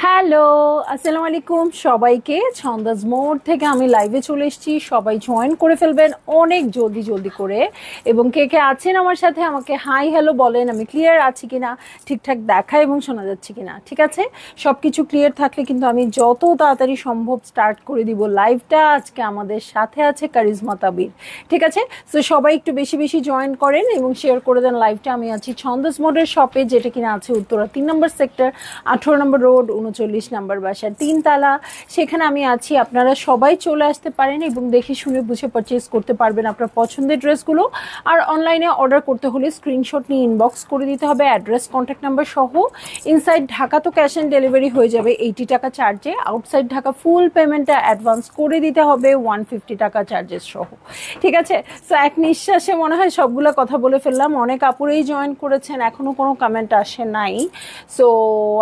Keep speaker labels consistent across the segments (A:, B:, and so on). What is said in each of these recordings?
A: Hello, আসসালামু আলাইকুম সবাইকে। ছন্দাজ মোড থেকে আমি লাইভে চলে এসেছি, সবাই জয়েন করে ফেলবেন অনেক জলদি জলদি করে। এবং কে কে আছেন আমার সাথে আমাকে হাই হ্যালো বলেন, আমি ক্লিয়ার আছি কিনা, ঠিকঠাক দেখা এবং শোনা যাচ্ছে কিনা। ঠিক আছে, সব কিছু ক্লিয়ার থাকলে কিন্তু আমি যত তাড়াতাড়ি সম্ভব স্টার্ট করে দিব লাইভটা। আজকে আমাদের সাথে আছে কারিজমা তাবির। ঠিক আছে, তো সবাই একটু বেশি বেশি জয়েন করেন এবং শেয়ার করে দেন লাইভটা। আমি আছি ছন্দাজ মোডের শপে, যেটা কিনা আছে উত্তরা 3 নম্বর সেক্টর, 18 নম্বর রোড, 39 নম্বর বাসা, 3 তালা। সেখানে আমি আছি, আপনারা সবাই চলে আসতে পারেন এবং দেখে শুনে বুঝে পারচেজ করতে পারবেন আপনার পছন্দের ড্রেসগুলো। আর অনলাইনে অর্ডার করতে হলে স্ক্রিনশট নিয়ে ইনবক্স করে দিতে হবে, অ্যাড্রেস কন্ট্যাক্ট নাম্বার সহ। ইনসাইড ঢাকা তো ক্যাশ অন ডেলিভারি হয়ে যাবে 80 টাকা চার্জে, আউটসাইড ঢাকা ফুল পেমেন্টটা অ্যাডভান্স করে দিতে হবে 150 টাকা চার্জেস সহ। ঠিক আছে, তো এক নিঃশ্বাসে মনে হয় সবগুলো কথা বলে ফেললাম। অনেক আপুরেই জয়েন করেছেন, এখনো কোনো কমেন্ট আসে নাই। সো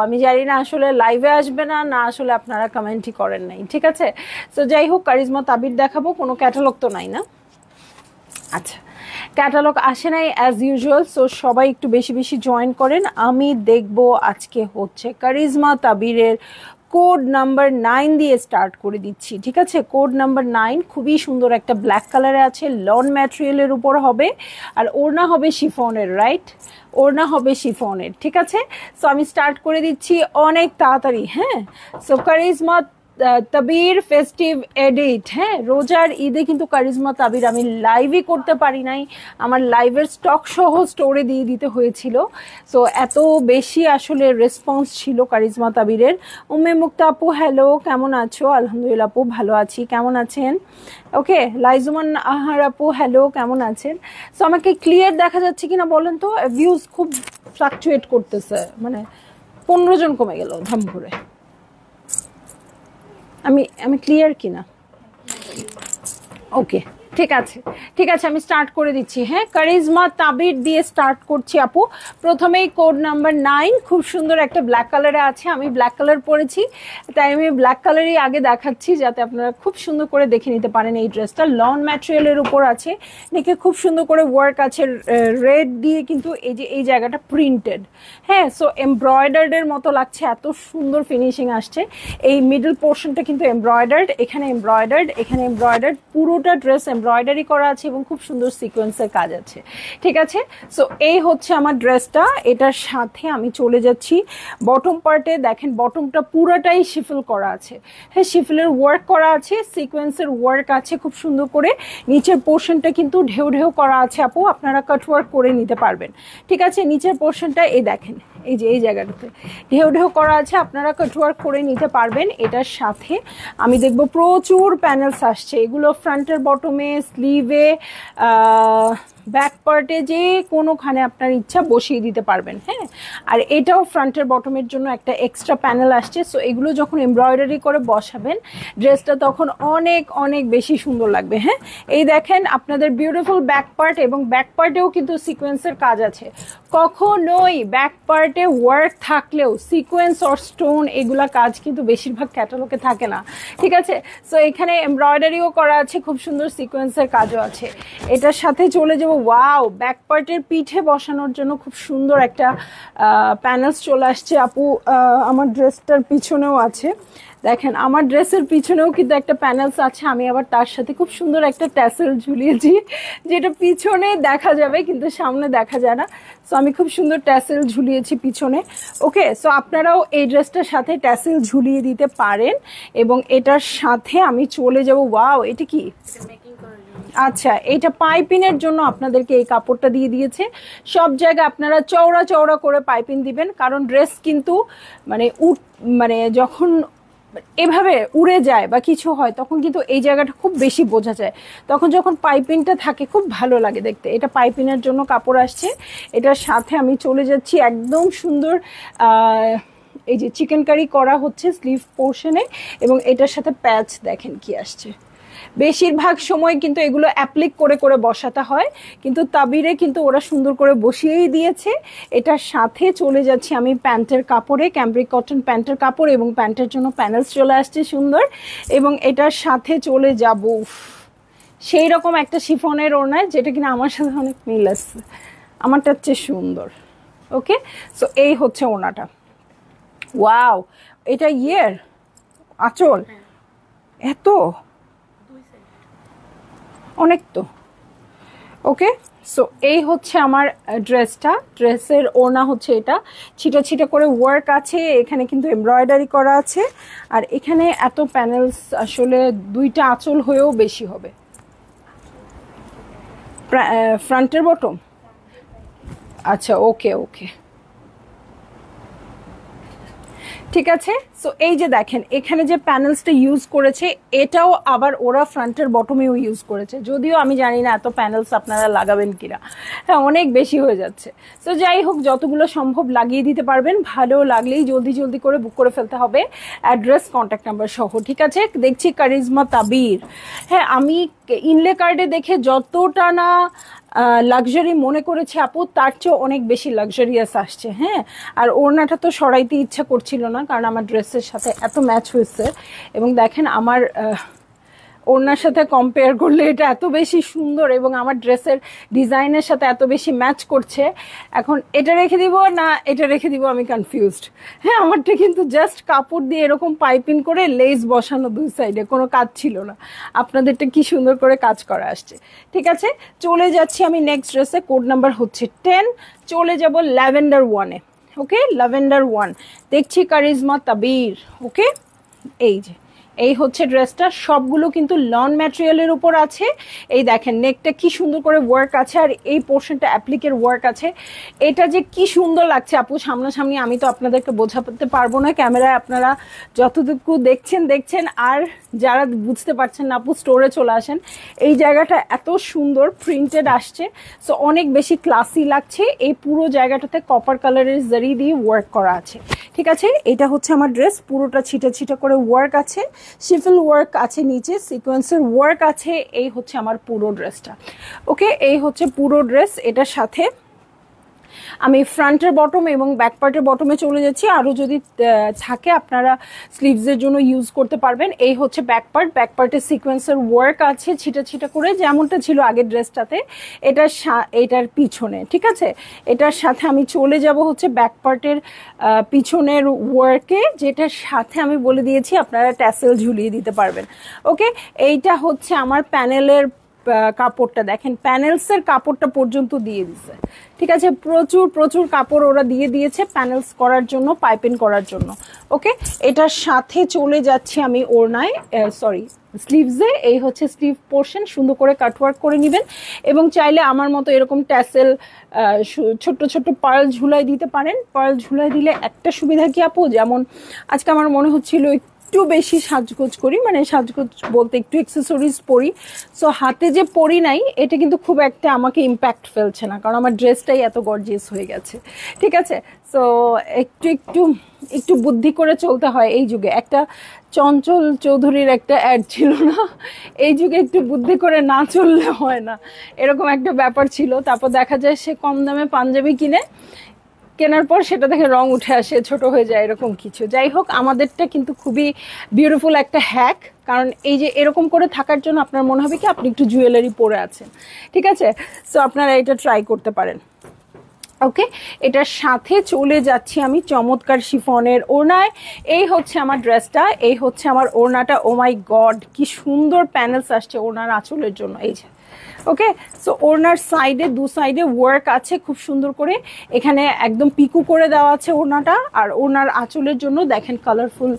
A: আমি জানি না আসলে লাইভে আসবে না না আসলে আপনারা কমেন্টই করেন নাই। ঠিক আছে, তো যাই হোক, কারিজমা তাবির দেখাবো, কোনো ক্যাটালগ তো নাই না? আচ্ছা, ক্যাটালগ আসে নাই অ্যাজ ইউজুয়াল। সো সবাই একটু বেশি বেশি জয়েন করেন। আমি দেখব আজকে হচ্ছে কারিজমা তাবিরের কোড নাম্বার 9 দিয়ে স্টার্ট করে দিচ্ছি। ঠিক আছে, কোড নাম্বার 9 খুবই সুন্দর একটা ব্ল্যাক কালারে আছে, লন ম্যাটেরিয়ালের উপর হবে। আর ওড়না হবে শিফনের, রাইট? ওড়না হবে শিফনের। ঠিক আছে, সো আমি স্টার্ট করে দিচ্ছি অনেক তাড়াতাড়ি। হ্যাঁ, সো কারিজমা তাবির ফেস্টিভ এডিট। হ্যাঁ, রোজার ঈদে কিন্তু কারিজমা তাবির আমি লাইভই করতে পারি নাই, আমার লাইভের স্টক সহ স্টোরে দিয়ে দিতে হয়েছিল। সো এত বেশি আসলে রেসপন্স ছিল কারিজমা তাবিরের। উম্মে মুক্তা আপু হ্যালো, কেমন আছো? আলহামদুলিল্লাহ আপু ভালো আছি, কেমন আছেন? ওকে, লাইজুমান আহার আপু হ্যালো, কেমন আছেন? সো আমাকে ক্লিয়ার দেখা যাচ্ছে কিনা বলেন তো? ভিউজ খুব ফ্লাকচুয়েট করতেছে, মানে 15 জন কমে গেল ধাম করে। আমি ক্লিয়ার কিনা? ওকে, ঠিক আছে ঠিক আছে, আমি স্টার্ট করে দিচ্ছি। হ্যাঁ, কারিজমা তাবির দিয়ে স্টার্ট করছি আপু। প্রথমেই কোড নাম্বার 9 খুব সুন্দর একটা ব্ল্যাক কালারে আছে, আমি ব্ল্যাক কালার পরেছি তাই আমি ব্ল্যাক কালারই আগে দেখাচ্ছি যাতে আপনারা খুব সুন্দর করে দেখে নিতে পারেন। এই ড্রেসটা লন ম্যাটেরিয়ালের উপর আছে, দেখে খুব সুন্দর করে ওয়ার্ক আছে, রেড দিয়ে কিন্তু এই যে এই জায়গাটা প্রিন্টেড। হ্যাঁ, সো এমব্রয়ডার্ডের মতো লাগছে, এত সুন্দর ফিনিশিং আসছে। এই মিডল পোর্শনটা কিন্তু এমব্রয়ডার্ড, এখানে এমব্রয়ডার্ড, এখানে এমব্রয়ডার্ড, পুরোটা ড্রেস এমব্রয়ডারি করা আছে এবং খুব সুন্দর সিকোয়েন্সের কাজ আছে। ঠিক আছে, সো এই হচ্ছে আমার ড্রেসটা। এটার সাথে আমি চলে যাচ্ছি বটম পার্টে। দেখেন বটমটা পুরাটাই শিফল করা আছে। হ্যাঁ, শিফলের ওয়ার্ক করা আছে, সিকোয়েন্সের ওয়ার্ক আছে খুব সুন্দর করে। নিচের পোর্শনটা কিন্তু ঢেউ ঢেউ করা আছে আপু, আপনারা কাট ওয়ার্ক করে নিতে পারবেন। ঠিক আছে, নিচের পোর্শনটা এই দেখেন, এই যে এই জায়গাটাতে ঢেউ ঢেউ করা আছে, আপনারা কাটওয়ার্ক করে নিতে পারবেন। এটার সাথে আমি দেখব প্রচুর প্যানেলস আসছে, এগুলো ফ্রন্টের বটমে, স্লিভে, ব্যাক পার্টে, যে কোনোখানে আপনার ইচ্ছা বসিয়ে দিতে পারবেন। হ্যাঁ, আর এটাও ফ্রন্টের বটমের জন্য একটা এক্সট্রা প্যানেল আসছে। সো এগুলো যখন এমব্রয়ডারি করে বসাবেন ড্রেসটা তখন অনেক অনেক বেশি সুন্দর লাগবে। হ্যাঁ, এই দেখেন আপনাদের বিউটিফুল ব্যাক পার্ট, এবং ব্যাক পার্টেও কিন্তু সিকোয়েন্সের কাজ আছে। কখনোই ব্যাক পার্টে ওয়ার্ক থাকলেও সিকোয়েন্স অর স্টোন এগুলা কাজ কিন্তু বেশিরভাগ ক্যাটালগে থাকে না। ঠিক আছে, সো এখানে এমব্রয়ডারিও করা আছে, খুব সুন্দর সিকোয়েন্সের কাজও আছে। এটার সাথে চলে যাবো, ওয়াও, ব্যাক পার্টের পিঠে বসানোর জন্য খুব সুন্দর একটা প্যানেলস চলে আসছে আপু। আমার ড্রেসটার পিছনেও আছে, দেখেন আমার ড্রেসের পিছনেও কিন্তু একটা প্যানেলস আছে। আমি আবার তার সাথে খুব সুন্দর একটা ট্যাসেল ঝুলিয়েছি, যেটা পিছনে দেখা যাবে কিন্তু সামনে দেখা যায় না। সো আমি খুব সুন্দর ট্যাসেল ঝুলিয়েছি পিছনে। ওকে, সো আপনারাও এই ড্রেসটার সাথে ট্যাসেল ঝুলিয়ে দিতে পারেন। এবং এটার সাথে আমি চলে যাব, ওয়াও, এটা কি আচ্ছা, এইটা পাইপিনের জন্য আপনাদেরকে এই কাপড়টা দিয়ে দিয়েছে। সব জায়গায় আপনারা চওড়া চওড়া করে পাইপিং দিবেন, কারণ ড্রেস কিন্তু মানে মানে যখন এভাবে উড়ে যায় বা কিছু হয় তখন কিন্তু এই জায়গাটা খুব বেশি বোঝা যায়। তখন যখন পাইপিংটা থাকে খুব ভালো লাগে দেখতে। এটা পাইপিনের জন্য কাপড় আসছে। এটার সাথে আমি চলে যাচ্ছি একদম সুন্দর এই যে চিকেন কারি করা হচ্ছে স্লিভ পোর্শনে, এবং এটার সাথে প্যাচ দেখেন কি আসছে। বেশিরভাগ সময় কিন্তু এগুলো অ্যাপ্লিক করে করে বসাতে হয়, কিন্তু তাবিরে কিন্তু ওরা সুন্দর করে বসিয়েই দিয়েছে। এটার সাথে চলে যাচ্ছি আমি প্যান্টের কাপড়ে, ক্যাম্ব্রিক কটন প্যান্টের কাপড়, এবং প্যান্টের জন্য প্যানেলস চলে আসছে সুন্দর। এবং এটার সাথে চলে যাব সেই রকম একটা শিফনের ওড়নায়, যেটা কিনা আমার সাথে অনেক মিল আছে, আমারটার চেয়ে সুন্দর। ওকে, সো এই হচ্ছে ওড়নাটা। ওয়াও, এটা ইয়ের আঁচল এত অনেক তো। ওকে, সো এই হচ্ছে আমার ড্রেসটা। ড্রেসের ওড়না হচ্ছে এটা, ছিটা ছিটা করে ওয়ার্ক আছে, এখানে কিন্তু এমব্রয়ডারি করা আছে, আর এখানে এত প্যানেলস আসলে দুইটা আঁচল হয়েও বেশি হবে। ফ্রন্টের বটম, আচ্ছা ওকে ওকে, ঠিক আছে। সো এই যে দেখেন এখানে যে প্যানেলসটা ইউজ করেছে, এটাও আবার ওরা ফ্রন্টের বটমেও ইউজ করেছে, যদিও আমি জানি না এত প্যানেলস আপনারা লাগাবেন কিনা, হ্যাঁ অনেক বেশি হয়ে যাচ্ছে। সো যাই হোক, যতগুলো সম্ভব লাগিয়ে দিতে পারবেন, ভালো লাগলেই জলদি জলদি করে বুক করে ফেলতে হবে, অ্যাড্রেস কন্ট্যাক্ট নাম্বার সহ। ঠিক আছে, দেখছি কারিজমা তাবির। হ্যাঁ, আমি ইনলে কার্ডে দেখে যতটা না লাক্সারি মনে করেছে আপু, তার চেয়েও অনেক বেশি লাক্সারিয়াস আসছে। হ্যাঁ, আর ওড়নাটা তো সরাইতে ইচ্ছা করছিল না, কারণ আমার ড্রেসের সাথে এত ম্যাচ হয়েছে। এবং দেখেন আমার ওড়নার সাথে কম্পেয়ার করলে এটা এত বেশি সুন্দর, এবং আমার ড্রেসের ডিজাইনের সাথে এত বেশি ম্যাচ করছে। এখন এটা রেখে দিব না এটা রেখে দিব, আমি কনফিউজড। হ্যাঁ, আমারটা কিন্তু জাস্ট কাপড় দিয়ে এরকম পাইপিং করে লেস বসানো দুই সাইডে, কোনো কাজ ছিল না। আপনাদেরটা কি সুন্দর করে কাজ করা আসছে। ঠিক আছে, চলে যাচ্ছি আমি নেক্সট ড্রেসে। কোড নাম্বার হচ্ছে 10। চলে যাব ল্যাভেন্ডার 1-এ। ওকে, ল্যাভেন্ডার 1 দেখছি কারিজমা তাবির। ওকে, এই যে এই হচ্ছে ড্রেসটা, সবগুলো কিন্তু লন ম্যাটেরিয়ালের উপর আছে। এই দেখেন নেকটা কি সুন্দর করে ওয়ার্ক আছে, আর এই পোর্শনটা অ্যাপ্লিকের ওয়ার্ক আছে। এটা যে কি সুন্দর লাগছে আপু, সামনাসামনি আমি তো আপনাদেরকে বোঝাতে পারবো না, ক্যামেরায় আপনারা যতটুকু দেখছেন, আর যারা বুঝতে পারছেন না আপু স্টোরে চলে আসেন। এই জায়গাটা এত সুন্দর প্রিন্টেড আসছে, সো অনেক বেশি ক্লাসি লাগছে। এই পুরো জায়গাটাতে কপার কালারের জারি দিয়ে ওয়ার্ক করা আছে। ঠিক আছে, এটা হচ্ছে আমার ড্রেস, পুরোটা ছিটা ছিটা করে ওয়ার্ক আছে, শিফল ওয়ার্ক আছে, নিচে সিকোয়েন্সের ওয়ার্ক আছে। এই হচ্ছে আমার পুরো ড্রেসটা। ওকে, এই হচ্ছে পুরো ড্রেস। এটার সাথে আমি ফ্রন্টের বটম এবং ব্যাক পার্টের বটমে চলে যাচ্ছি। আরও যদি থাকে আপনারা স্লিভসের জন্য ইউজ করতে পারবেন। এই হচ্ছে ব্যাক পার্ট, ব্যাক পার্টের সিকোয়েন্সের ওয়ার্ক আছে ছিটা ছিটা করে, যেমনটা ছিল আগের ড্রেসটাতে। এটার পিছনে, ঠিক আছে, এটার সাথে আমি চলে যাব হচ্ছে ব্যাক পার্টের পিছনের ওয়ার্কে, যেটার সাথে আমি বলে দিয়েছি আপনারা ট্যাসেল ঝুলিয়ে দিতে পারবেন। ওকে, এইটা হচ্ছে আমার প্যানেলের কাপড়টা, দেখেন প্যানেলসের কাপড়টা পর্যন্ত দিয়ে দিছে। ঠিক আছে, প্রচুর প্রচুর কাপড় ওরা দিয়ে দিয়েছে প্যানেলস করার জন্য, পাইপিং করার জন্য। ওকে, এটার সাথে চলে যাচ্ছি আমি ওড়নায়, সরি স্লিভসে। এই হচ্ছে স্লিভ পোর্শন, সুন্দর করে কাটওয়ার্ক করে নেবেন, এবং চাইলে আমার মতো এরকম ট্যাসেল ছোট্ট ছোট্ট পার্ল ঝুলাই দিতে পারেন। পার্ল ঝুলাই দিলে একটা সুবিধা কি আপু, যেমন আজকে আমার মনে হচ্ছিল একটু বেশি সাজগোজ করি, মানে সাজগোজ বলতে একটু অ্যাক্সেসরিজ পরি, সো হাতে যে পরি নাই এটা কিন্তু খুব একটা আমাকে ইম্প্যাক্ট ফেলছে না, কারণ আমার ড্রেসটাই এত গর্জিয়াস হয়ে গেছে। ঠিক আছে, সো একটু একটু একটু বুদ্ধি করে চলতে হয় এই যুগে। একটা চঞ্চল চৌধুরীর একটা অ্যাড ছিল না, এই যুগে একটু বুদ্ধি করে না চললে হয় না, এরকম একটা ব্যাপার ছিল। তারপর দেখা যায় সে কম দামে পাঞ্জাবি কেনার পর সেটা দেখে রং উঠে আসে, ছোট হয়ে যায়, এরকম কিছু। যাই হোক, আমাদেরটা কিন্তু খুবই বিউটিফুল একটা হ্যাক, কারণ এই যে এরকম করে থাকার জন্য আপনার মনে হবে কি আপনি একটু জুয়েলারি পরে আছেন। ঠিক আছে, সো আপনারা এটা ট্রাই করতে পারেন। ওকে, এটার সাথে চলে যাচ্ছি আমি চমৎকার শিফনের ওড়নায়। এই হচ্ছে আমার ড্রেসটা, এই হচ্ছে আমার ওড়নাটা। ও মাই গড, কি সুন্দর প্যানেলস আসছে ওড়নার আঁচলের জন্য। এই যে ওকে, সো ওড়নার সাইডে দু সাইডে ওয়ার্ক আছে খুব সুন্দর করে, এখানে একদম পিকু করে দেওয়া আছে ওড়নাটা, আর ওড়নার আঁচলের জন্য দেখেন কালারফুল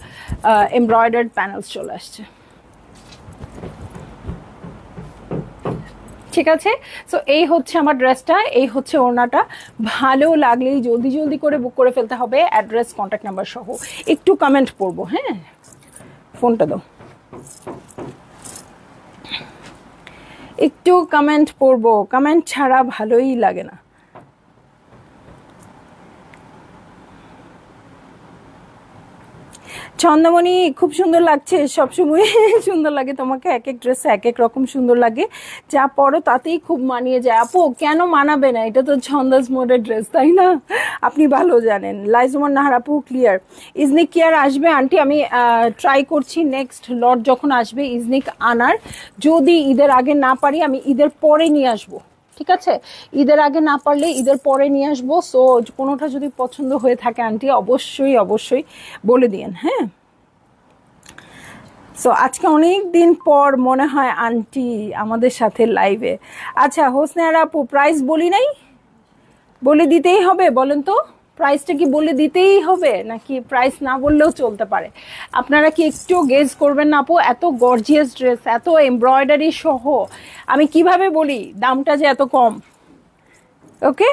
A: এমব্রয়ডার্ড প্যানেলস চলে আসছে। ঠিক আছে। সো এই হচ্ছে আমার ড্রেসটা, এই হচ্ছে ওড়নাটা। ভালো লাগলেই জলদি জলদি করে বুক করে ফেলতে হবে, অ্যাড্রেস কন্ট্যাক্ট নাম্বার সহ। একটু কমেন্ট পড়বো, হ্যাঁ, ফোনটা দাও, একটু কমেন্ট পড়বো, কমেন্ট ছাড়া ভালোই লাগে না। চন্দ্রমণি খুব সুন্দর লাগছে, সবসময় সুন্দর লাগে তোমাকে, এক এক ড্রেসে এক এক রকম সুন্দর লাগে, যা পরো তাতেই খুব মানিয়ে যায়। আপু কেন মানাবে না, এটা তো ছন্দাস মোডের ড্রেস, তাই না? আপনি ভালো জানেন। লাইজুমান নাহার আপু ক্লিয়ার। ইজনিক কি আর আসবে আন্টি? আমি ট্রাই করছি নেক্সট লট যখন আসবে ইজনিক আনার, যদি ঈদের আগে না পারি আমি ঈদের পরে নিয়ে আসবো, ঠিক আছে? ঈদের আগে না পারলে ঈদের পরে নিয়ে আসবো। সো কোনোটা যদি পছন্দ হয়ে থাকে আন্টি অবশ্যই অবশ্যই বলে দিয়েন, হ্যাঁ। সো আজকে অনেক দিন পর মনে হয় আন্টি আমাদের সাথে লাইভে। আচ্ছা হোসনে আপু, প্রাইস বলি নাই, বলে দিতেই হবে? বলেন তো, প্রাইসটা কি বলে দিতেই হবে নাকি প্রাইস না বললেও চলতে পারে? আপনারা কি একটু গেজ করবেন না আপু? এত গর্জিয়াস ড্রেস, এত এমব্রয়ডারি সহ, আমি কিভাবে বলি দামটা যে এত কম? ওকে,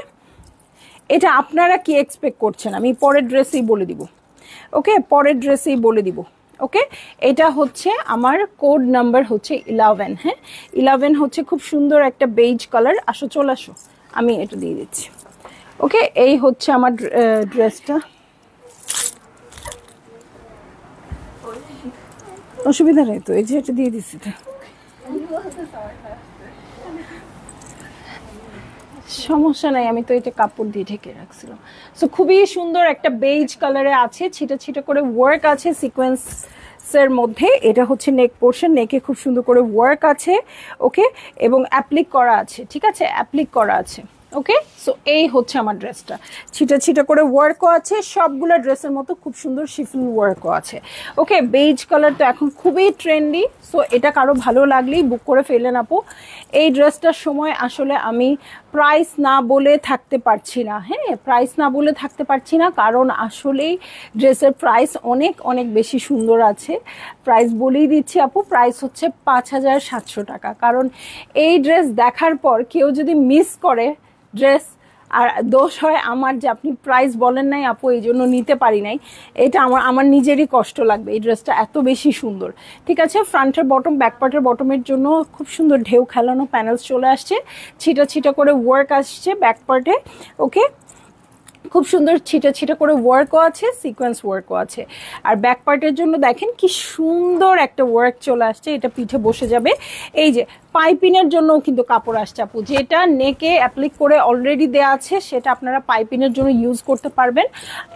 A: এটা আপনারা কি এক্সপেক্ট করছেন? আমি পরের ড্রেসেই বলে দিব, ওকে, পরের ড্রেসেই বলে দিব। ওকে, এটা হচ্ছে আমার কোড নাম্বার হচ্ছে 11, হ্যাঁ 11 হচ্ছে খুব সুন্দর একটা বেজ কালার। আসো চলে আসো, আমি এটা দিয়ে দিচ্ছি। ওকে, এই হচ্ছে আমার ড্রেসটা। অসুবিধা নেই তো, এই যে এটা দিয়ে দিচ্ছি তো, সমস্যা নাই, আমি তো এটা কাপড় দিয়ে ঢেকে রাখছিলাম। সো খুবই সুন্দর একটা বেজ কালারে আছে, ছিটা ছিটা করে ওয়ার্ক আছে সিকোয়েন্সের মধ্যে। এটা হচ্ছে নেক পোর্শন, নেকে খুব সুন্দর করে ওয়ার্ক আছে, ওকে, এবং অ্যাপ্লিক করা আছে, ঠিক আছে, অ্যাপ্লিক করা আছে। ওকে, সো এই হচ্ছে আমার ড্রেসটা, ছিটা ছিটা করে ওয়ার্কও আছে, সবগুলো ড্রেসের মতো খুব সুন্দর শিফল ওয়ার্কও আছে। ওকে, বেজ কালার তো এখন খুবই ট্রেন্ডি, সো এটা কারো ভালো লাগলেই বুক করে ফেলেন আপু। এই ড্রেসটার সময় আসলে আমি প্রাইস না বলে থাকতে পারছি না, হ্যাঁ, প্রাইস না বলে থাকতে পারছি না, কারণ আসলেই ড্রেসের প্রাইস অনেক অনেক বেশি সুন্দর আছে। প্রাইস বলেই দিচ্ছি আপু, প্রাইস হচ্ছে 5700 টাকা। কারণ এই ড্রেস দেখার পর কেউ যদি মিস করে ড্রেস, আর দোষ হয় আমার যে আপনি প্রাইস বলেন নাই আপু, এই জন্য নিতে পারি নাই, এটা আমার নিজেরই কষ্ট লাগবে। এই ড্রেসটা এত বেশি সুন্দর, ঠিক আছে। ফ্রন্টের বটম, ব্যাক পার্টের বটমের জন্য খুব সুন্দর ঢেউ খেলানো প্যানেলস চলে আসছে, ছিটা ছিটা করে ওয়ার্ক আসছে ব্যাক পার্টে। ওকে, খুব সুন্দর ছিটা ছিটা করে ওয়ার্কও আছে, সিকোয়েন্স ওয়ার্কও আছে। আর ব্যাক পার্টের জন্য দেখেন কি সুন্দর একটা ওয়ার্ক চলে আসছে, এটা পিঠে বসে যাবে। এই যে পাইপিনের জন্য কিন্তু কাপড় আসছে আপু, যেটা নেকে অ্যাপ্লিক করে অলরেডি দেওয়া আছে সেটা আপনারা পাইপিনের জন্য ইউজ করতে পারবেন।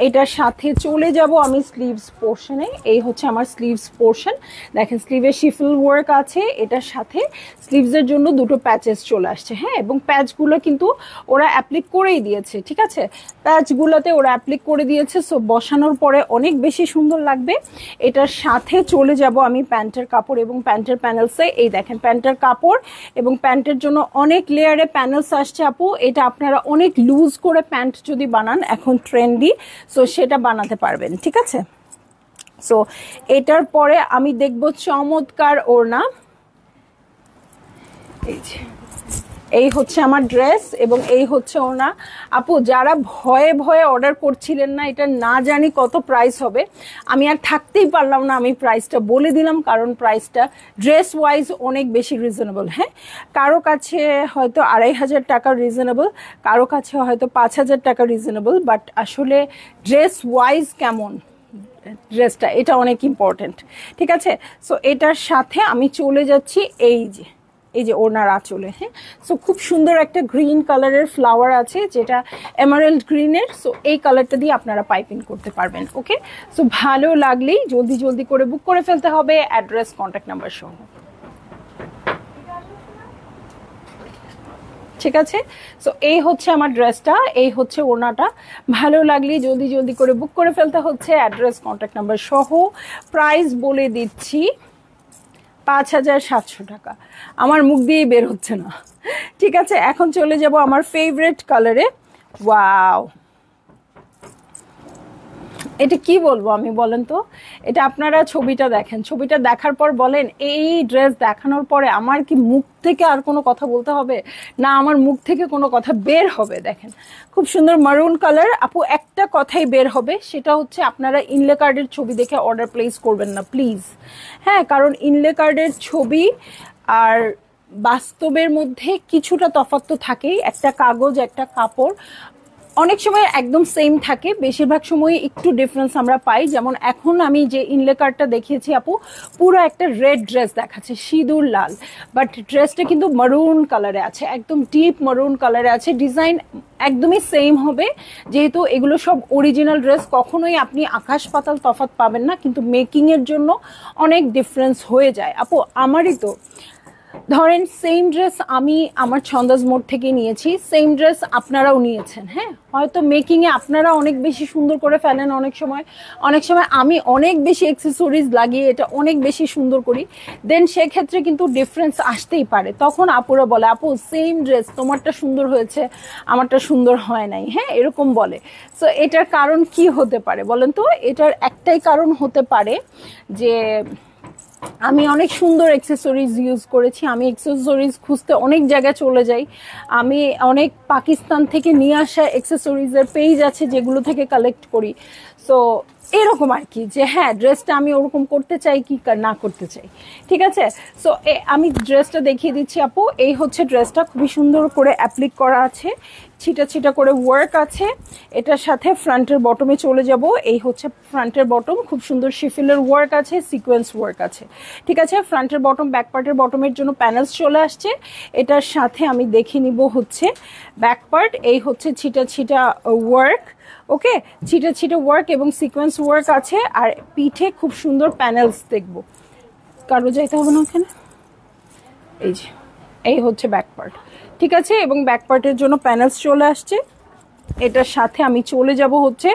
A: এটার সাথে চলে যাব আমি স্লিভস পোর্শনে। এই হচ্ছে আমার স্লিভস পোর্শন, দেখেন স্লিভে শিফল ওয়ার্ক আছে, এটার সাথে স্লিভসের জন্য দুটো প্যাচেস চলে আসছে, হ্যাঁ, এবং প্যাচগুলো কিন্তু ওরা অ্যাপ্লিক করেই দিয়েছে, ঠিক আছে, প্যাচগুলোতে ওরা অ্যাপ্লিক করে দিয়েছে। সো বসানোর পরে অনেক বেশি সুন্দর লাগবে। এটার সাথে চলে যাব আমি প্যান্টের কাপড় এবং প্যান্টের প্যানেলসে। এই দেখেন প্যান্টের কাপড় এবং প্যান্টের জন্য অনেক লেয়ারে প্যানেলস আসছে আপু। এটা আপনারা অনেক লুজ করে প্যান্ট যদি বানান, এখন ট্রেন্ডি, সো সেটা বানাতে পারবেন, ঠিক আছে। সো এটার পরে আমি দেখব চমৎকার ওড়না। এই যে এই হচ্ছে আমার ড্রেস এবং এই হচ্ছে ওড়না। আপু যারা ভয়ে ভয়ে অর্ডার করছিলেন না, এটা না জানি কত প্রাইস হবে, আমি আর থাকতেই পারলাম না, আমি প্রাইসটা বলে দিলাম, কারণ প্রাইসটা ড্রেস ওয়াইজ অনেক বেশি রিজনেবল। হ্যাঁ, কারো কাছে হয়তো 2500 টাকা রিজনেবল, কারো কাছে হয়তো 5000 টাকা রিজনেবল, বাট আসলে ড্রেস ওয়াইজ কেমন ড্রেসটা, এটা অনেক ইম্পর্টেন্ট, ঠিক আছে। সো এটার সাথে আমি চলে যাচ্ছি এই যে ওনার আঁচলে, হ্যাঁ। সো খুব সুন্দর একটা গ্রিন কালারের ফ্লাওয়ার আছে, যেটা এমারেল্ড গ্রিনের। সো এই কালারটা দিয়ে আপনারা পাইপিং করতে পারবেন। ওকে, সো ভালো লাগলেই জলদি জলদি করে বুক করে ফেলতে হবে, অ্যাড্রেস কন্ট্যাক্ট নাম্বার সহ, ঠিক আছে। সো এই হচ্ছে আমার ড্রেসটা, এই হচ্ছে ওড়নাটা। ভালো লাগলে জলদি জলদি করে বুক করে ফেলতে হচ্ছে, অ্যাড্রেস কন্ট্যাক্ট নাম্বার সহ। প্রাইস বলে দিচ্ছি 5700 টাকা, আমার মুখ দিয়েই বের হচ্ছে না, ঠিক আছে। এখন চলে যাব আমার ফেভারিট কালারে। ওয়াও, এটা কি বলবো আমি, বলেন তো? এটা আপনারা ছবিটা দেখেন, ছবিটা দেখার পর বলেন এই ড্রেস দেখানোর পরে আমার কি মুখ থেকে আর কোনো কথা বলতে হবে, না আমার মুখ থেকে কোনো কথা বের হবে? দেখেন খুব সুন্দর মারুন কালার। আপু একটা কথাই বের হবে, সেটা হচ্ছে আপনারা ইনলে কার্ডের ছবি দেখে অর্ডার প্লেস করবেন না প্লিজ। হ্যাঁ, কারণ ইনলে কার্ডের ছবি আর বাস্তবের মধ্যে কিছুটা তফাৎ তো থাকেই। একটা কাগজ, একটা কাপড় অনেক সময় একদম সেম থাকে, বেশিরভাগ সময় একটু ডিফারেন্স আমরা পাই। যেমন এখন আমি যে ইনলে কার্ডটা দেখিয়েছি আপু, পুরো একটা রেড ড্রেস দেখাচ্ছে, সিঁদুর লাল, বাট ড্রেসটা কিন্তু মারুন কালারে আছে, একদম ডিপ মারুন কালারে আছে। ডিজাইন একদমই সেম হবে, যেহেতু এগুলো সব অরিজিনাল ড্রেস, কখনোই আপনি আকাশ পাতাল তফাৎ পাবেন না, কিন্তু মেকিংয়ের জন্য অনেক ডিফারেন্স হয়ে যায়। আপু আমারই তো ধরেন সেম ড্রেস আমি আমার ছন্দাজ মোড় থেকে নিয়েছি, সেম ড্রেস আপনারাও নিয়েছেন। হ্যাঁ, হয়তো মেকিংয়ে আপনারা অনেক বেশি সুন্দর করে ফেলেন, অনেক সময় আমি অনেক বেশি অ্যাক্সেসরিজ লাগিয়ে এটা অনেক বেশি সুন্দর করি, দেন সেক্ষেত্রে কিন্তু ডিফারেন্স আসতেই পারে। তখন আপুরা বলে আপু সেম ড্রেস তোমারটা সুন্দর হয়েছে, আমারটা সুন্দর হয় নাই। হ্যাঁ, এরকম বলে। সো এটার কারণ কি হতে পারে বলেন তো? এটার একটাই কারণ হতে পারে যে আমি অনেক সুন্দর অ্যাক্সেসরিজ ইউজ করেছি, আমি অ্যাক্সেসরিজ খুঁজতে অনেক জায়গায় চলে যাই, আমি অনেক পাকিস্তান থেকে নিয়ে আসা অ্যাক্সেসরিজের পেজ আছে যেগুলো থেকে কালেক্ট করি। সো এরকম আর কি, যে হ্যাঁ ড্রেসটা আমি ওরকম করতে চাই কি না করতে চাই। ঠিক আছে, সো আমি ড্রেসটা দেখিয়ে দিচ্ছি আপু। এই হচ্ছে ড্রেসটা, খুবই সুন্দর করে অ্যাপ্লিক করা আছে, ছিটা ছিটা করে ওয়ার্ক আছে। এটার সাথে ফ্রন্টের বটমে চলে যাব। এই হচ্ছে ফ্রন্টের বটম, খুব সুন্দর শিফিলের ওয়ার্ক আছে, সিকোয়েন্স ওয়ার্ক আছে। ঠিক আছে, ফ্রন্টের বটম, ব্যাক পার্টের বটমের জন্য প্যানেলস চলে আসছে। এটার সাথে আমি দেখে নিব হচ্ছে ব্যাক পার্ট। এই হচ্ছে ছিটা ছিটা ওয়ার্ক, ওকে, ছিটা ছিটা ওয়ার্ক এবং সিকোয়েন্স ওয়ার্ক আছে। আর পিঠে খুব সুন্দর প্যানেলস দেখব, কারো যাইতে হবে না ওখানে। এই যে এই হচ্ছে ব্যাক পার্ট, ঠিক আছে, এবং ব্যাক পার্টের জন্য প্যানেলস চলে আসছে। এটার সাথে আমি চলে যাব হচ্ছে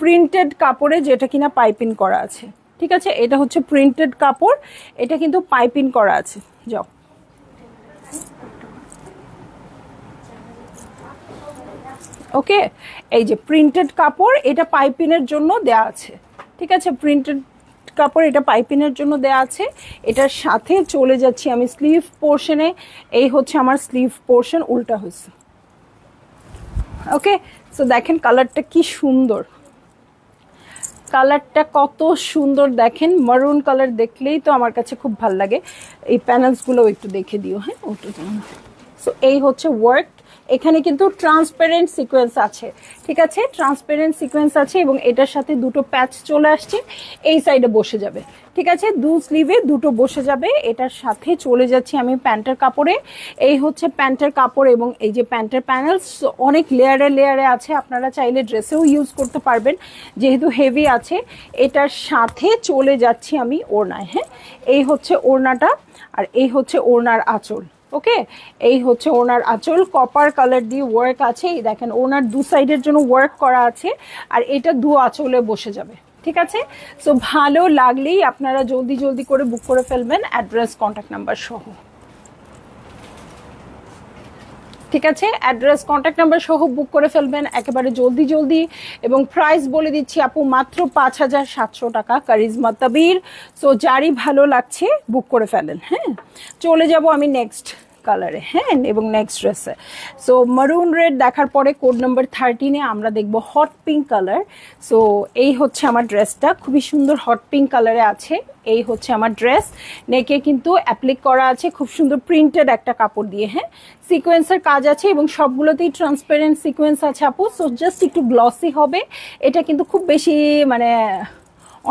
A: প্রিন্টেড কাপড়ে, যেটা কিনা পাইপিং করা আছে। ঠিক আছে, এটা হচ্ছে প্রিন্টেড কাপড়, এটা কিন্তু পাইপিং করা আছে। যাও, ওকে, এই যে প্রিন্টেড কাপড়, এটা পাইপিংয়ের জন্য দেয়া আছে। ঠিক আছে, প্রিন্টেড কাপড়, এটা পাইপিংয়ের জন্য দেয়া আছে। এটার সাথে চলে যাচ্ছি আমি স্লিভ পোর্শনে। এই হচ্ছে আমার স্লিভ পোর্শন, উল্টা হয়েছে। ওকে, সো দেখেন কালারটা কি সুন্দর, কালারটা কত সুন্দর দেখেন, মারুন কালার দেখলেই তো আমার কাছে খুব ভালো লাগে। এই প্যানেলসগুলো একটু দেখে দিও। হ্যাঁ, ওটা সো এই হচ্ছে ওয়ার্ক। এখানে কিন্তু ট্রান্সপারেন্ট সিকোয়েন্স আছে। ঠিক আছে, ট্রান্সপারেন্ট সিকোয়েন্স আছে এবং এটার সাথে দুটো প্যাচ চলে আসছে, এই সাইডে বসে যাবে। ঠিক আছে, দু স্লিভে দুটো বসে যাবে। এটার সাথে চলে যাচ্ছি আমি প্যান্টের কাপড়ে। এই হচ্ছে প্যান্টের কাপড় এবং এই যে প্যান্টের প্যানেলস অনেক লেয়ারে লেয়ারে আছে, আপনারা চাইলে ড্রেসেও ইউজ করতে পারবেন যেহেতু হেভি আছে। এটার সাথে চলে যাচ্ছি আমি ওড়নায়। হ্যাঁ, এই হচ্ছে ওড়নাটা, আর এই হচ্ছে ওড়নার আঁচল। ওকে, এই হচ্ছে ওনার আঁচল, কপার কালার দিয়ে ওয়ার্ক আছে। এই দেখেন ওনার দু সাইডের জন্য ওয়ার্ক করা আছে, আর এটা দু আঁচলে বসে যাবে। ঠিক আছে, সো ভালো লাগলেই আপনারা জলদি জলদি করে বুক করে ফেলবেন, অ্যাড্রেস কন্ট্যাক্ট নাম্বার সহ। ঠিক আছে, অ্যাড্রেস কন্ট্যাক্ট নাম্বার সহ বুক করে ফেলবেন একেবারে জলদি জলদি। এবং প্রাইস বলে দিচ্ছি আপু, মাত্র 5700 টাকা, কারিজমা তাবির। সো যারই ভালো লাগছে বুক করে ফেলেন। হ্যাঁ, চলে যাব আমি নেক্সট কালারে। হ্যাঁ, এবং নেক্সট ড্রেসে। সো মারুন রেড দেখার পরে কোড নাম্বার 13-এ আমরা দেখব হট পিঙ্ক কালার। সো এই হচ্ছে আমার ড্রেসটা, খুবই সুন্দর হট পিঙ্ক কালারে আছে। এই হচ্ছে আমার ড্রেস, নেকে কিন্তু অ্যাপ্লিক করা আছে খুব সুন্দর প্রিন্টেড একটা কাপড় দিয়ে। হ্যাঁ, সিকোয়েন্সের কাজ আছে এবং সবগুলোতেই ট্রান্সপারেন্ট সিকোয়েন্স আছে আপু। সো জাস্ট একটু গ্লসি হবে, এটা কিন্তু খুব বেশি মানে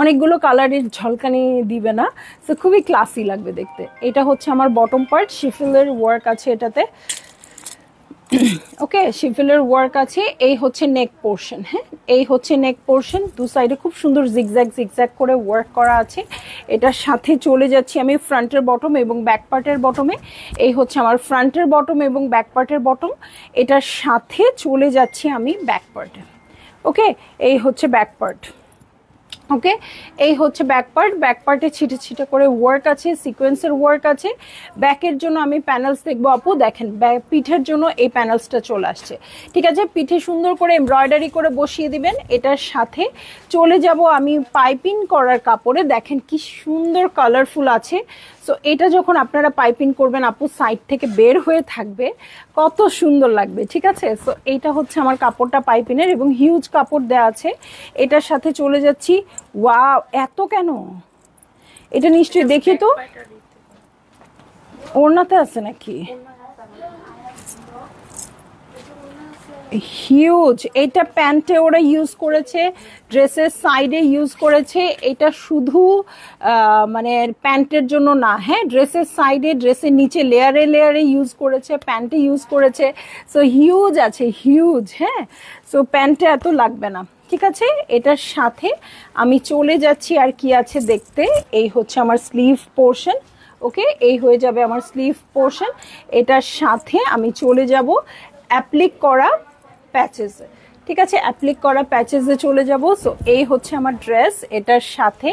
A: অনেকগুলো কালারের ঝলকানি দিবে না। সো খুবই ক্লাসি লাগবে দেখতে। এটা হচ্ছে আমার বটম পার্ট, শিফলের ওয়ার্ক আছে এটাতে। ওকে, শিফলের ওয়ার্ক আছে। এই হচ্ছে নেক পোর্শন। হ্যাঁ, এই হচ্ছে নেক পোর্শন, দু সাইডে খুব সুন্দর জিগজ্যাগ জিগজ্যাগ করে ওয়ার্ক করা আছে। এটার সাথে চলে যাচ্ছি আমি ফ্রন্টের বটম এবং ব্যাক পার্টের বটমে। এই হচ্ছে আমার ফ্রন্টের বটম এবং ব্যাক পার্টের বটম। এটার সাথে চলে যাচ্ছি আমি ব্যাক পার্টে। ওকে, এই হচ্ছে ব্যাক পার্ট। ওকে, এই হচ্ছে ব্যাক পার্ট। ব্যাক পার্টে ছিটে ছিটে করে ওয়ার্ক আছে, সিকোয়েন্সের ওয়ার্ক আছে। ব্যাকের জন্য আমি প্যানেলস দেখবো আপু। দেখেন পিঠের জন্য এই প্যানেলসটা চলে আসছে, ঠিক আছে। পিঠে সুন্দর করে এমব্রয়ডারি করে বসিয়ে দিবেন। এটার সাথে চলে যাব আমি পাইপিং করার কাপড়ে। দেখেন কি সুন্দর কালারফুল আছে। সো এটা যখন আপনারা পাইপিং করবেন আপু, সাইড থেকে বের হয়ে থাকবে, কত সুন্দর লাগবে, ঠিক আছে। সো এইটা হচ্ছে আমার কাপড়টা পাইপিনের, এবং হিউজ কাপড় দেওয়া আছে। এটার সাথে চলে যাচ্ছি। ওয়াও, এত কেন? এটা নিশ্চয়ই দেখি তো, ওড়নাতে আছে নাকি? হিউজ। এটা প্যান্টে ওরা ইউজ করেছে, ড্রেসের সাইডে ইউজ করেছে। এটা শুধু মানে প্যান্টের জন্য না, হ্যাঁ, ড্রেসের সাইডে, ড্রেসের নিচে লেয়ারে লেয়ারে ইউজ করেছে, প্যান্টে ইউজ করেছে। সো হিউজ আছে, হিউজ। হ্যাঁ, সো প্যান্টে এত লাগবে না, ঠিক আছে। এটার সাথে আমি চলে যাচ্ছি আর কি আছে দেখতে। এই হচ্ছে আমার স্লিভ পোর্শন। ওকে, এই হয়ে যাবে আমার স্লিভ পোর্শন। এটার সাথে আমি চলে যাব অ্যাপ্লিক করা প্যাচেস, ঠিক আছে। অ্যাপ্লিক করা প্যাচেসে চলে যাব। সো এই হচ্ছে আমার ড্রেস। এটার সাথে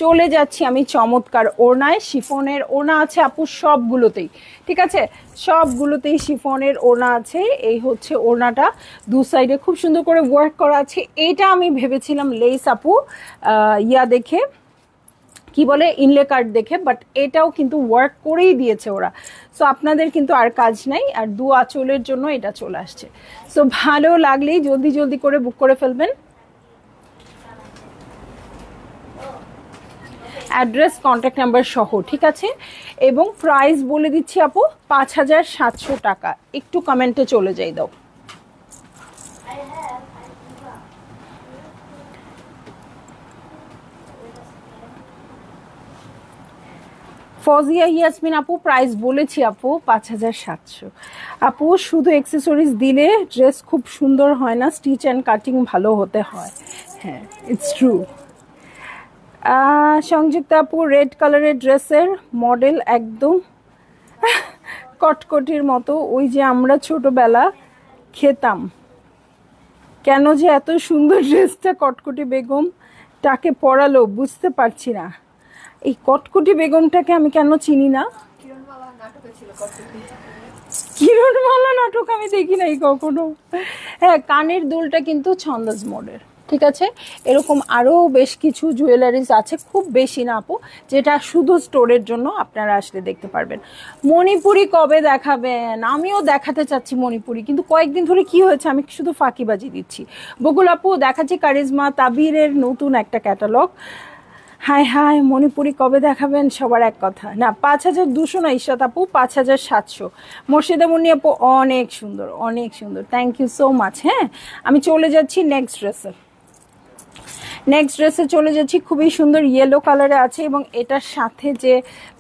A: চলে যাচ্ছি আমি চমৎকার ওড়নায়। শিফনের ওড়না আছে আপু সবগুলোতেই, ঠিক আছে, সবগুলোতেই শিফনের ওড়না আছে। এই হচ্ছে ওড়নাটা, দু সাইডে খুব সুন্দর করে ওয়ার্ক করা আছে। এইটা আমি ভেবেছিলাম লেস আপু ইয়া দেখে, কি বলে, ইনলে কার্ড দেখে, বাট এটাও কিন্তু ওয়ার্ক করেই দিয়েছে ওরা। সো আপনাদের কিন্তু আর কাজ নাই, আর দু আঁচলের জন্য এটা চলে আসছে। সো ভালো লাগলেই জলদি জলদি করে বুক করে ফেলবেন। অ্যাড্রেস, কন্ট্যাক্ট নাম্বার সহ, ঠিক আছে। এবং প্রাইস বলে দিচ্ছি আপু, 5700 টাকা। একটু কমেন্টে চলে যাই দাও। ফজিয়া ইয়াসমিন আপু, প্রাইস বলেছি আপু 5700। আপু শুধু অ্যাক্সেসরিজ দিলে ড্রেস খুব সুন্দর হয় না, স্টিচ অ্যান্ড কাটিং ভালো হতে হয়। হ্যাঁ, ইটস ট্রু। সংযুক্তা আপু, রেড কালারের ড্রেসের মডেল একদম কটকটির মতো, ওই যে আমরা ছোটবেলা খেতাম। কেন যে এত সুন্দর ড্রেসটা কটকটি বেগম তাকে পরালো বুঝতে পারছি না। এই কটকটি বেগমটাকে আমি কেন চিনি না। কিরণমালা নাটক আমি দেখি নাই কখনো। হ্যাঁ, কানের দুলটা কিন্তু ছন্দাজ মোডের, ঠিক আছে। এরকম আরো বেশ কিছু জুয়েলারিজ আছে, খুব বেশি না আপু, যেটা শুধু স্টোরের জন্য আপনারা আসলে দেখতে পারবেন। মণিপুরি কবে দেখাবেন? আমিও দেখাতে চাচ্ছি মণিপুরি, কিন্তু কয়েকদিন ধরে কি হয়েছে আমি শুধু ফাঁকিবাজি দিচ্ছি। বকুল আপু দেখাচ্ছি কারিজমা তাবিরের নতুন একটা ক্যাটালগ। হাই হাই, মণিপুরি কবে দেখাবেন? সবার এক কথা না, 5200 না ইশরাত আপু, 5700। মুর্শিদা মুন্নি আপু, অনেক সুন্দর, অনেক সুন্দর, থ্যাংক ইউ সো মাচ। হ্যাঁ, আমি চলে যাচ্ছি নেক্সট ড্রেসে। নেক্সট ড্রেসে চলে যাচ্ছি, খুবই সুন্দর ইয়েলো কালারে আছে, এবং এটার সাথে যে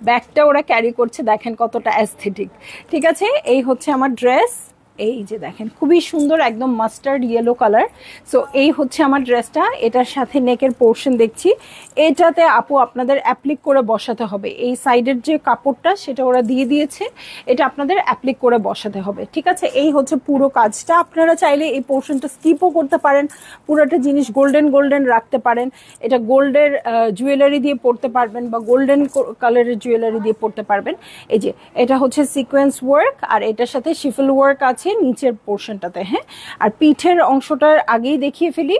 A: ব্যাগটা ওরা ক্যারি করছে দেখেন কতটা অ্যাস্থেটিক, ঠিক আছে। এই হচ্ছে আমার ড্রেস। এই যে দেখেন খুবই সুন্দর, একদম মাস্টার্ড ইয়েলো কালার। সো এই হচ্ছে আমার ড্রেসটা। এটার সাথে নেকের পোর্শন দেখছি, এটাতে আপু আপনাদের অ্যাপ্লিক করে বসাতে হবে। এই সাইডের যে কাপড়টা সেটা ওরা দিয়ে দিয়েছে, এটা আপনাদের অ্যাপ্লিক করে বসাতে হবে, ঠিক আছে। এই হচ্ছে পুরো কাজটা। আপনারা চাইলে এই পোর্শনটা স্কিপও করতে পারেন, পুরোটা জিনিস গোল্ডেন গোল্ডেন রাখতে পারেন। এটা গোল্ডের জুয়েলারি দিয়ে পরতে পারবেন, বা গোল্ডেন কালারের জুয়েলারি দিয়ে পরতে পারবেন। এই যে এটা হচ্ছে সিকোয়েন্স ওয়ার্ক, আর এটার সাথে শিফল ওয়ার্ক আছে নিচের পোর্শনটাতে। হ্যাঁ, আর পিঠের অংশটার আগেই দেখিয়ে ফেলি।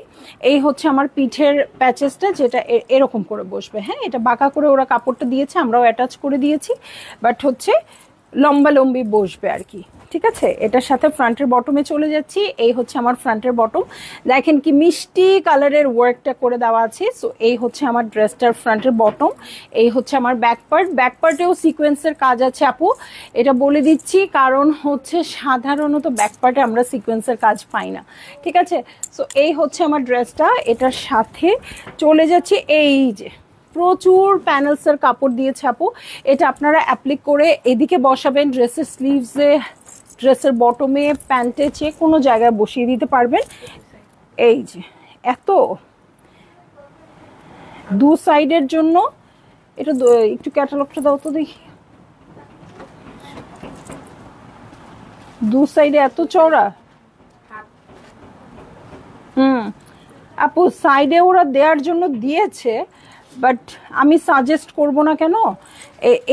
A: এই হচ্ছে আমার পিঠের প্যাচেসটা, যেটা এরকম করে বসবে। হ্যাঁ, এটা বাঁকা করে ওরা কাপড়টা দিয়েছে, আমরাও অ্যাটাচ করে দিয়েছি, বাট হচ্ছে লম্বা লম্বি বসবে আর কি, ঠিক আছে। এটার সাথে ফ্রন্টের বটমে চলে যাচ্ছি। এই হচ্ছে আমার ফ্রন্টের বটম, দেখেন কি মিষ্টি কালারের ওয়ার্কটা করে দেওয়া আছে। সো এই হচ্ছে আমার ড্রেসটার ফ্রন্টের বটম। এই হচ্ছে আমার ব্যাক পার্ট। ব্যাক পার্টেও সিকোয়েন্সের কাজ আছে আপু, এটা বলে দিচ্ছি, কারণ হচ্ছে সাধারণত ব্যাক পার্টে আমরা সিকোয়েন্সের কাজ পাই না, ঠিক আছে। সো এই হচ্ছে আমার ড্রেসটা। এটার সাথে চলে যাচ্ছি, এই যে প্রচুর প্যানেলসের কাপড় দিয়েছে আপু, এটা আপনারা অ্যাপ্লিক করে এদিকে বসাবেন, ড্রেসের স্লিভসে, ড্রেসের বটমে, প্যান্টে, যে কোনো জায়গায় বসিয়ে দিতে পারবেন। এই যে এত দু সাইডের জন্য, এটা একটু ক্যাটালগটা দাও তো দেখি। দু সাইডে এত চওড়া। আপু সাইডে ওরা দেওয়ার জন্য দিয়েছে, বাট আমি সাজেস্ট করব না কেন,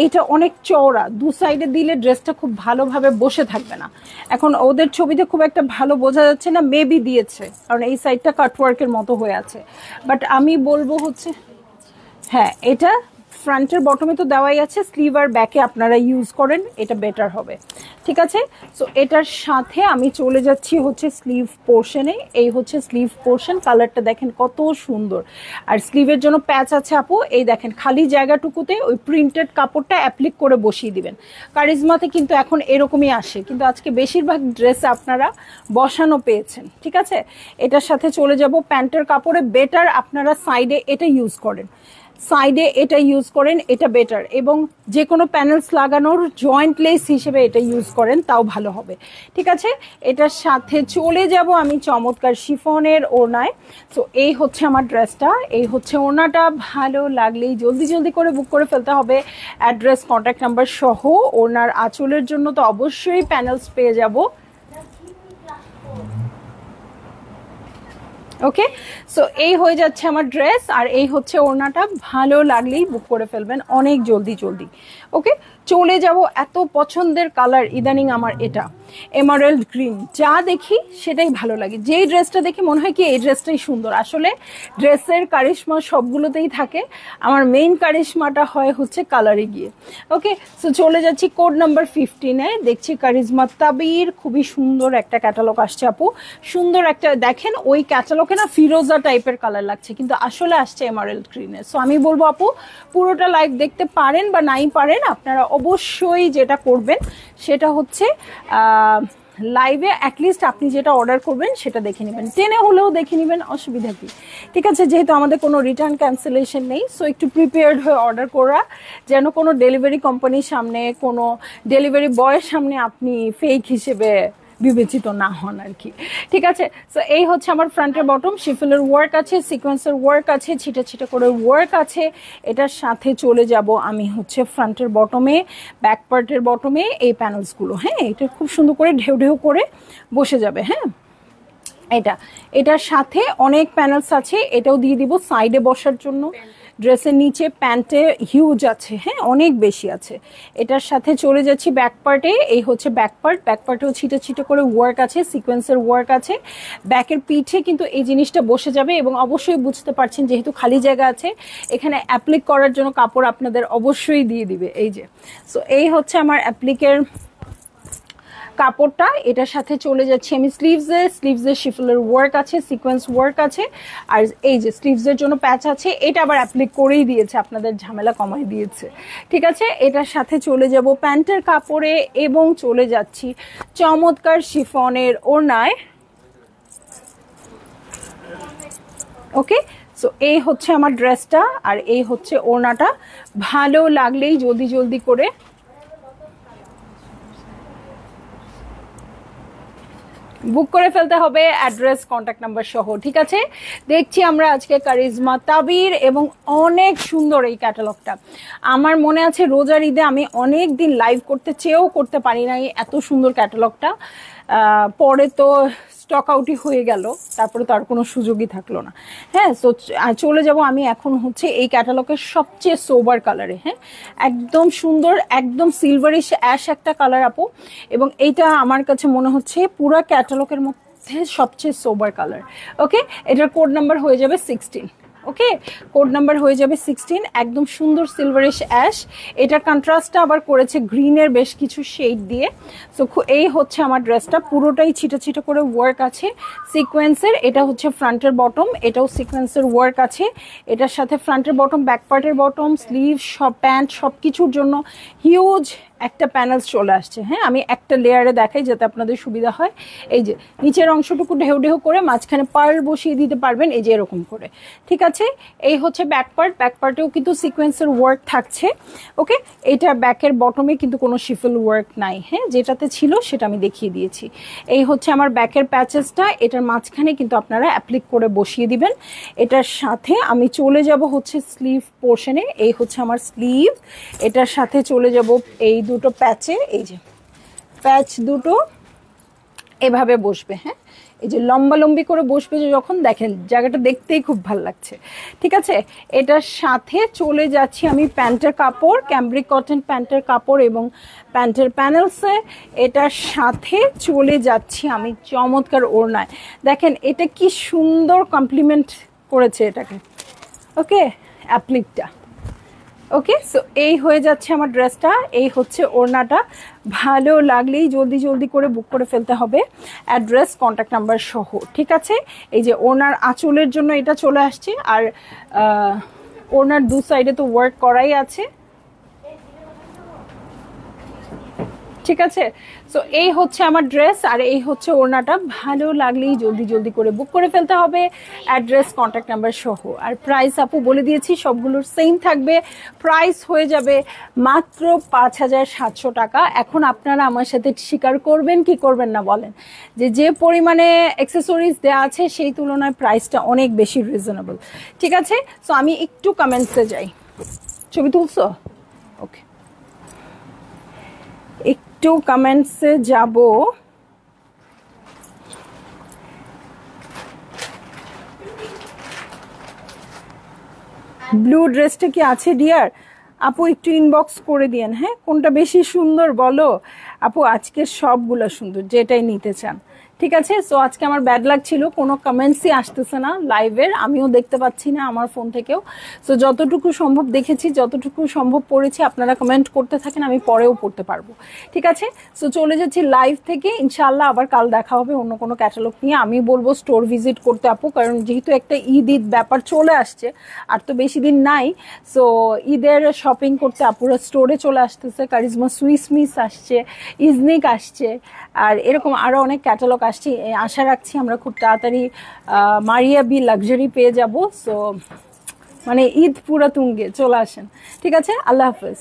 A: এইটা অনেক চওড়া, দু সাইডে দিলে ড্রেসটা খুব ভালোভাবে বসে থাকবে না। এখন ওদের ছবিতে খুব একটা ভালো বোঝা যাচ্ছে না, মেবি দিয়েছে কারণ এই সাইডটা কাটওয়ার্কের মতো হয়ে আছে। বাট আমি বলবো হচ্ছে হ্যাঁ, এটা ফ্রন্টের বটমে তো দেওয়াই আছে, স্লিভ আর ব্যাকে আপনারা ইউজ করেন, এটা বেটার হবে। ঠিক আছে, সো এটার সাথে আমি চলে যাচ্ছি হচ্ছে স্লিভ পোর্শনে। এই হচ্ছে স্লিভ পোর্শন, কালারটা দেখেন কত সুন্দর। আর স্লিভের জন্য প্যাচ আছে আপু, এই দেখেন খালি জায়গাটুকুতে ওই প্রিন্টেড কাপড়টা অ্যাপ্লিক করে বসিয়ে দিবেন। কারিজমাতে কিন্তু এখন এরকমই আসে, কিন্তু আজকে বেশিরভাগ ড্রেসে আপনারা বসানো পেয়েছেন। ঠিক আছে, এটার সাথে চলে যাব প্যান্টের কাপড়ে, বেটার আপনারা সাইডে এটা ইউজ করেন, সাইডে এটা ইউজ করেন, এটা বেটার। এবং যে কোনো প্যানেলস লাগানোর জয়েন্ট লেস হিসেবে এটা ইউজ করেন, তাও ভালো হবে। ঠিক আছে, এটার সাথে চলে যাব আমি চমৎকার শিফনের ওড়নায়। তো এই হচ্ছে আমার ড্রেসটা, এই হচ্ছে ওড়নাটা। ভালো লাগলেই জলদি জলদি করে বুক করে ফেলতে হবে, অ্যাড্রেস কন্ট্যাক্ট নাম্বার সহ। ওড়নার আঁচলের জন্য তো অবশ্যই প্যানেলস পেয়ে যাব। ওকে, সো এই হয়ে যাচ্ছে আমার ড্রেস, আর এই হচ্ছে ওড়নাটা। ভালো লাগলেই বুক করে ফেলবেন অনেক জলদি জলদি। ওকে, চলে যাব এত পছন্দের কালার ইদানিং আমার, এটা এমারেল্ড গ্রিন। যা দেখি সেটাই ভালো লাগে, যেই ড্রেসটা দেখি মনে হয় কি এই ড্রেসটাই সুন্দর। আসলে ড্রেসের কারিশমা সবগুলোতেই থাকে, আমার মেইন কারিশমাটা হয় হচ্ছে কালারে গিয়ে। ওকে, সো চলে যাচ্ছি কোড নাম্বার 15-এ। দেখছি কারিজমা তাবির, খুবই সুন্দর একটা ক্যাটালগ আসছে আপু, সুন্দর একটা। দেখেন ওই ক্যাটালগে না ফিরোজা টাইপের কালার লাগছে, কিন্তু আসলে আসছে এমারেল্ড গ্রিনে। সো আমি বলবো আপু পুরোটা লাইভ দেখতে পারেন বা নাই পারেন, আপনারা অবশ্যই যেটা করবেন সেটা হচ্ছে লাইভে অ্যাটলিস্ট আপনি যেটা অর্ডার করবেন সেটা দেখে নেবেন, টেনে হলেও দেখে নেবেন, অসুবিধা কি। ঠিক আছে, যেহেতু আমাদের কোনো রিটার্ন ক্যান্সেলেশন নেই, সো একটু প্রিপেয়ার্ড হয়ে অর্ডার করা, যেন কোনো ডেলিভারি কোম্পানির সামনে, কোনো ডেলিভারি বয়ের সামনে আপনি ফেক হিসেবে বিবেচিত না হন আর কি। ঠিক আছে, সো এই হচ্ছে আমার ফ্রন্টের বটম, শিফলের ওয়ার্ক আছে, সিকোয়েন্সের ওয়ার্ক আছে, ছিটা ছিটা করে ওয়ার্ক আছে। এটার সাথে চলে যাব আমি হচ্ছে ফ্রন্টের বটমে, ব্যাক পার্টের বটমে এই প্যানেলসগুলো। হ্যাঁ, এটা খুব সুন্দর করে ঢেউ ঢেউ করে বসে যাবে। হ্যাঁ, এটার সাথে অনেক প্যানেলস আছে, এটাও দিয়ে দিব সাইডে বসার জন্য। ড্রেসের নিচে প্যান্টে হিউজ আছে, হ্যাঁ অনেক বেশি আছে। এটার সাথে চলে যাচ্ছি ব্যাক পার্টে, এই হচ্ছে ব্যাক পার্ট, ব্যাক পার্টেও ছিটে ছিটে করে ওয়ার্ক আছে, সিকোয়েন্সের ওয়ার্ক আছে। ব্যাকের পিঠে কিন্তু এই জিনিসটা বসে যাবে, এবং অবশ্যই বুঝতে পারছেন যেহেতু খালি জায়গা আছে, এখানে অ্যাপ্লিক করার জন্য কাপড় আপনাদের অবশ্যই দিয়ে দিবে। এই যে, সো এই হচ্ছে আমার অ্যাপ্লিকের কাপড়টা। এটার সাথে চলে যাচ্ছি আমি স্লিভসের শিফলের ওয়ার্ক আছে, সিকোয়েন্স ওয়ার্ক আছে, আর এই যে স্লিভসের জন্য প্যাচ আছে, এটা আবার অ্যাপ্লিক করেই দিয়েছে, আপনাদের ঝামেলা কমাই দিয়েছে। ঠিক আছে, এটার সাথে চলে যাব প্যান্টের কাপড়ে, এবং চলে যাচ্ছি চমৎকার শিফনের ওড়নায়। ওকে, সো এই হচ্ছে আমার ড্রেসটা, আর এই হচ্ছে ওড়নাটা। ভালো লাগলেই জলদি জলদি করে বুক করে ফেলতে হবে, অ্যাড্রেস কন্ট্যাক্ট নাম্বার সহ। ঠিক আছে, দেখছি আমরা আজকে কারিজমা তাবির, এবং অনেক সুন্দর এই ক্যাটালগটা। আমার মনে আছে রোজার ঈদে আমি অনেক দিন লাইভ করতে চেয়েও করতে পারি নাই, এত সুন্দর ক্যাটালগটা। পরে তো স্টক আউটই হয়ে গেল, তারপরে তো আর কোনো সুযোগই থাকলো না। হ্যাঁ, তো চলে যাব আমি এখন হচ্ছে এই ক্যাটালগের সবচেয়ে সোবার কালারে। হ্যাঁ, একদম সুন্দর, একদম সিলভারিশ অ্যাশ একটা কালার আপু, এবং এইটা আমার কাছে মনে হচ্ছে পুরো ক্যাটালগের মধ্যে সবচেয়ে সোবার কালার। ওকে, এটার কোড নাম্বার হয়ে যাবে 16। ওকে, কোড নাম্বার হয়ে যাবে 16। একদম সুন্দর সিলভারিশ অ্যাশ, এটার কন্ট্রাস্টটা আবার করেছে গ্রিনের বেশ কিছু শেড দিয়ে। সো এই হচ্ছে আমার ড্রেসটা, পুরোটাই ছিটা ছিটা করে ওয়ার্ক আছে সিকোয়েন্সের। এটা হচ্ছে ফ্রন্টের বটম, এটাও সিকোয়েন্সের ওয়ার্ক আছে। এটার সাথে ফ্রন্টের বটম, ব্যাক পার্টের বটম, স্লিভ, সব প্যান্ট, সব কিছুর জন্য হিউজ একটা প্যানেলস চলে আসছে। হ্যাঁ, আমি একটা লেয়ারে দেখাই যাতে আপনাদের সুবিধা হয়। এই যে নিচের অংশটুকু ঢেউ ঢেউ করে, মাঝখানে পার্ল বসিয়ে দিতে পারবেন, এই যে এরকম করে। ঠিক আছে, এই হচ্ছে ব্যাক পার্ট, ব্যাক পার্টেও কিন্তু সিকোয়েন্সের ওয়ার্ক থাকছে। ওকে, এটা ব্যাকের বটমে কিন্তু কোনো শিফল ওয়ার্ক নাই। হ্যাঁ, যেটাতে ছিল সেটা আমি দেখিয়ে দিয়েছি। এই হচ্ছে আমার ব্যাকের প্যাচেসটা, এটার মাঝখানে কিন্তু আপনারা অ্যাপ্লিক করে বসিয়ে দিবেন। এটার সাথে আমি চলে যাব হচ্ছে স্লিভ পোর্শনে, এই হচ্ছে আমার স্লিভ। এটার সাথে চলে যাব এই দুটো প্যাচে, এই যে প্যাচ দুটো এভাবে বসবে। হ্যাঁ, এই যে লম্বা লম্বি করে বসবে যে যখন, দেখেন জায়গাটা দেখতেই খুব ভালো লাগছে। ঠিক আছে, এটার সাথে চলে যাচ্ছি আমি প্যান্টের কাপড়, ক্যামব্রিক কটন প্যান্টের কাপড় এবং প্যান্টের প্যানেলসে। এটার সাথে চলে যাচ্ছি আমি চমৎকার ওড়নায়। দেখেন এটা কি সুন্দর কমপ্লিমেন্ট করেছে এটাকে। ওকে, অ্যাপ্লিকটা। ওকে, সো এই হয়ে যাচ্ছে আমার ড্রেসটা, এই হচ্ছে ওড়নাটা। ভালো লাগলেই জলদি জলদি করে বুক করে ফেলতে হবে, অ্যাড্রেস কন্ট্যাক্ট নাম্বার সহ। ঠিক আছে, এই যে ওড়নার আঁচলের জন্য এটা চলে আসছে, আর ওড়নার দু সাইডে তো ওয়ার্ক করাই আছে। ঠিক আছে, সো এই হচ্ছে আমার ড্রেস আর এই হচ্ছে ওড়নাটা। ভালো লাগলেই জলদি জলদি করে বুক করে ফেলতে হবে, অ্যাড্রেস কন্ট্যাক্ট নাম্বার সহ। আর প্রাইস আপু বলে দিয়েছি সবগুলোর সেম থাকবে, প্রাইস হয়ে যাবে মাত্র 5700 টাকা। এখন আপনারা আমার সাথে স্বীকার করবেন কি করবেন না বলেন, যে যে পরিমাণে অ্যাক্সেসরিজ দেওয়া আছে সেই তুলনায় প্রাইসটা অনেক বেশি রিজনেবল। ঠিক আছে, সো আমি একটু কমেন্টসে যাই। ছবি তুলছো? ওকে, একটু কমেন্টসে যাব। ব্লু ড্রেসটা কি আছে ডিয়ার? আপু একটু ইনবক্স করে দিয়েন, হ্যাঁ কোনটা বেশি সুন্দর বলো। আপু আজকে সবগুলো সুন্দর, যেটাই নিতে চান। ঠিক আছে, সো আজকে আমার ব্যাড লাক ছিল, কোনো কমেন্টসই আসতেছে না লাইভের, আমিও দেখতে পাচ্ছি না আমার ফোন থেকেও। সো যতটুকু সম্ভব দেখেছি, যতটুকু সম্ভব পড়েছি, আপনারা কমেন্ট করতে থাকেন, আমি পরেও পড়তে পারবো। ঠিক আছে, সো চলে যাচ্ছি লাইভ থেকে, ইনশাল্লাহ আবার কাল দেখা হবে অন্য কোনো ক্যাটালগ নিয়ে। আমি বলবো স্টোর ভিজিট করতে আপু, কারণ যেহেতু একটা ঈদ ব্যাপার চলে আসছে, আর তো বেশি দিন নাই। সো ঈদের শপিং করতে আপুরা স্টোরে চলে আসতেছে, কারিজমা সুইস মিস আসছে, ইজনিক আসছে, আর এরকম আরো অনেক ক্যাটালগ আসছে। আশা রাখছি আমরা খুব তাড়াতাড়ি মারিয়া বি লাক্সারি পেয়ে যাব। সো মানে ঈদ পুরা তুঙ্গে, চলে আসেন। ঠিক আছে, আল্লাহ হাফেজ।